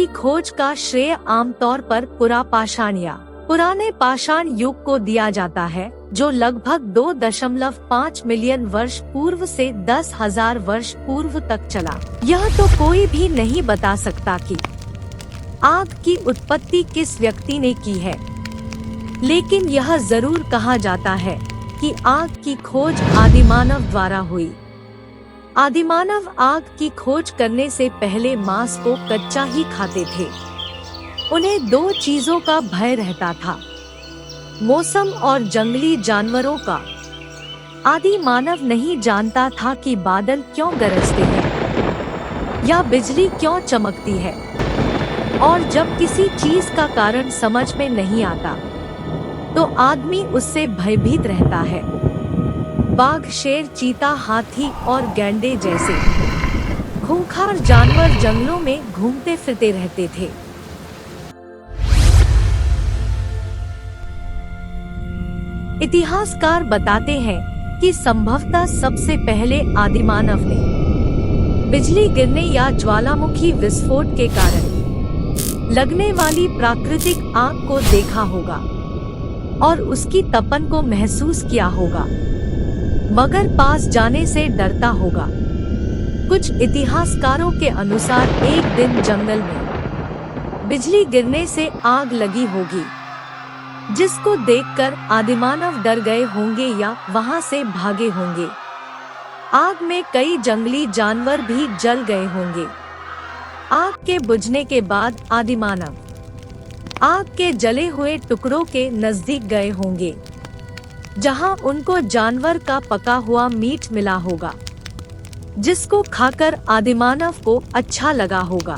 की खोज का श्रेय आमतौर पर पुरापाषाण या पुराने पाषाण युग को दिया जाता है, जो लगभग 2.5 मिलियन वर्ष पूर्व से 10,000 वर्ष पूर्व तक चला। यह तो कोई भी नहीं बता सकता कि आग की उत्पत्ति किस व्यक्ति ने की है, लेकिन यह जरूर कहा जाता है कि आग की खोज आदिमानव द्वारा हुई। आदिमानव आग की खोज करने से पहले मांस को कच्चा ही खाते थे। उन्हें 2 चीजों का भय रहता था, मौसम और जंगली जानवरों का। आदि मानव नहीं जानता था कि बादल क्यों गरजते हैं या बिजली क्यों चमकती है, और जब किसी चीज का कारण समझ में नहीं आता तो आदमी उससे भयभीत रहता है। बाघ, शेर, चीता, हाथी और गैंडे जैसे खूंखार जानवर जंगलों में घूमते फिरते रहते थे। इतिहासकार बताते हैं कि संभवतः सबसे पहले आदिमानव ने बिजली गिरने या ज्वालामुखी विस्फोट के कारण लगने वाली प्राकृतिक आग को देखा होगा और उसकी तपन को महसूस किया होगा, मगर पास जाने से डरता होगा। कुछ इतिहासकारों के अनुसार एक दिन जंगल में बिजली गिरने से आग लगी होगी, जिसको देखकर आदिमानव डर गए होंगे या वहां से भागे होंगे। आग में कई जंगली जानवर भी जल गए होंगे। आग के बुझने के बाद आदिमानव आग के जले हुए टुकड़ों के नजदीक गए होंगे, जहां उनको जानवर का पका हुआ मीट मिला होगा, जिसको खाकर आदिमानव को अच्छा लगा होगा।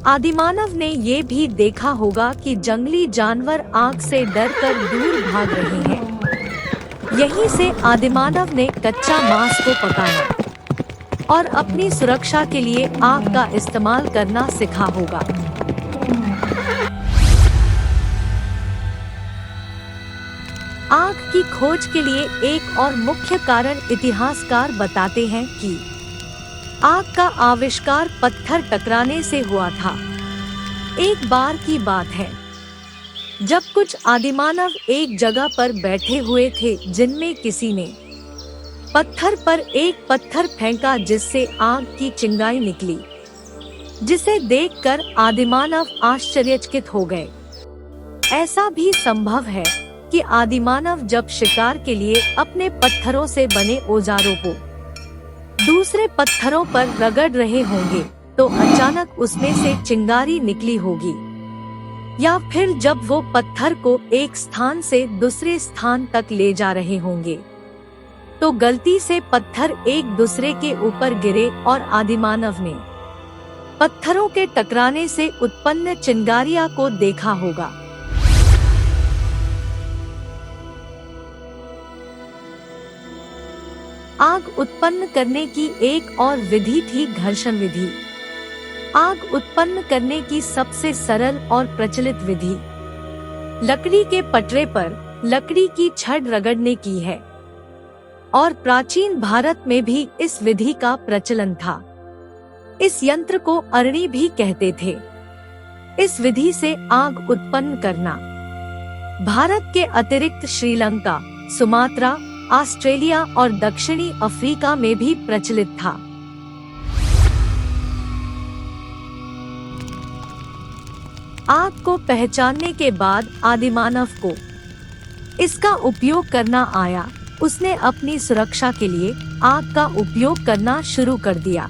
आदिमानव ने ये भी देखा होगा कि जंगली जानवर आग से डरकर दूर भाग रहे हैं। यहीं से आदिमानव ने कच्चा मांस को पकाना और अपनी सुरक्षा के लिए आग का इस्तेमाल करना सीखा होगा। आग की खोज के लिए एक और मुख्य कारण इतिहासकार बताते हैं कि आग का आविष्कार पत्थर टकराने से हुआ था। एक बार की बात है, जब कुछ आदिमानव एक जगह पर बैठे हुए थे, जिनमें किसी ने पत्थर पर एक पत्थर फेंका जिससे आग की चिंगारी निकली, जिसे देखकर आदिमानव आश्चर्यचकित हो गए। ऐसा भी संभव है कि आदिमानव जब शिकार के लिए अपने पत्थरों से बने औजारों को दूसरे पत्थरों पर रगड़ रहे होंगे तो अचानक उसमें से चिंगारी निकली होगी, या फिर जब वो पत्थर को एक स्थान से दूसरे स्थान तक ले जा रहे होंगे तो गलती से पत्थर एक दूसरे के ऊपर गिरे और आदिमानव ने पत्थरों के टकराने से उत्पन्न चिंगारियों को देखा होगा। आग उत्पन्न करने की एक और विधि थी घर्षण विधि। आग उत्पन्न करने की सबसे सरल और प्रचलित विधि लकड़ी के पटरे पर लकड़ी की छड़ रगड़ने की है, और प्राचीन भारत में भी इस विधि का प्रचलन था। इस यंत्र को अरणी भी कहते थे। इस विधि से आग उत्पन्न करना भारत के अतिरिक्त श्रीलंका, सुमात्रा, ऑस्ट्रेलिया और दक्षिणी अफ्रीका में भी प्रचलित था। आग को पहचानने के बाद आदिमानव को इसका उपयोग करना आया। उसने अपनी सुरक्षा के लिए आग का उपयोग करना शुरू कर दिया।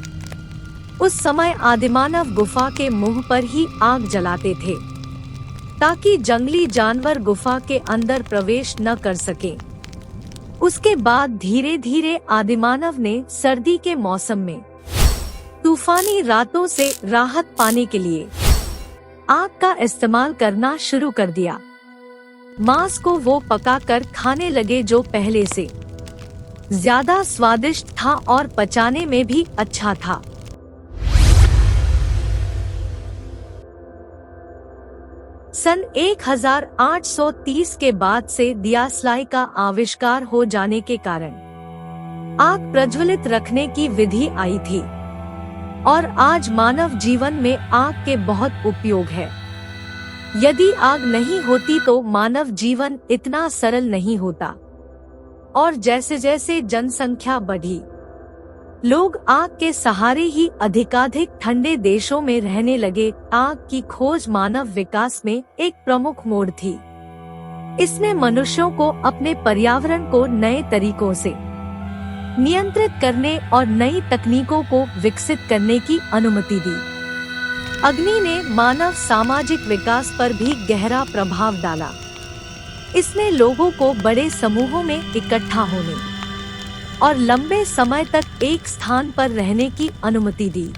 उस समय आदिमानव गुफा के मुंह पर ही आग जलाते थे, ताकि जंगली जानवर गुफा के अंदर प्रवेश न कर सके। उसके बाद धीरे धीरे आदिमानव ने सर्दी के मौसम में तूफानी रातों से राहत पाने के लिए आग का इस्तेमाल करना शुरू कर दिया। मांस को वो पकाकर खाने लगे, जो पहले से ज्यादा स्वादिष्ट था और पचाने में भी अच्छा था। सन 1830 के बाद से दियासलाई का आविष्कार हो जाने के कारण आग प्रज्वलित रखने की विधि आई थी। और आज मानव जीवन में आग के बहुत उपयोग है। यदि आग नहीं होती तो मानव जीवन इतना सरल नहीं होता। और जैसे जैसे जनसंख्या बढ़ी, लोग आग के सहारे ही अधिकाधिक ठंडे देशों में रहने लगे। आग की खोज मानव विकास में एक प्रमुख मोड़ थी। इसने मनुष्यों को अपने पर्यावरण को नए तरीकों से नियंत्रित करने और नई तकनीकों को विकसित करने की अनुमति दी। अग्नि ने मानव सामाजिक विकास पर भी गहरा प्रभाव डाला। इसने लोगों को बड़े समूहों में इकट्ठा होने और लंबे समय तक एक स्थान पर रहने की अनुमति दी।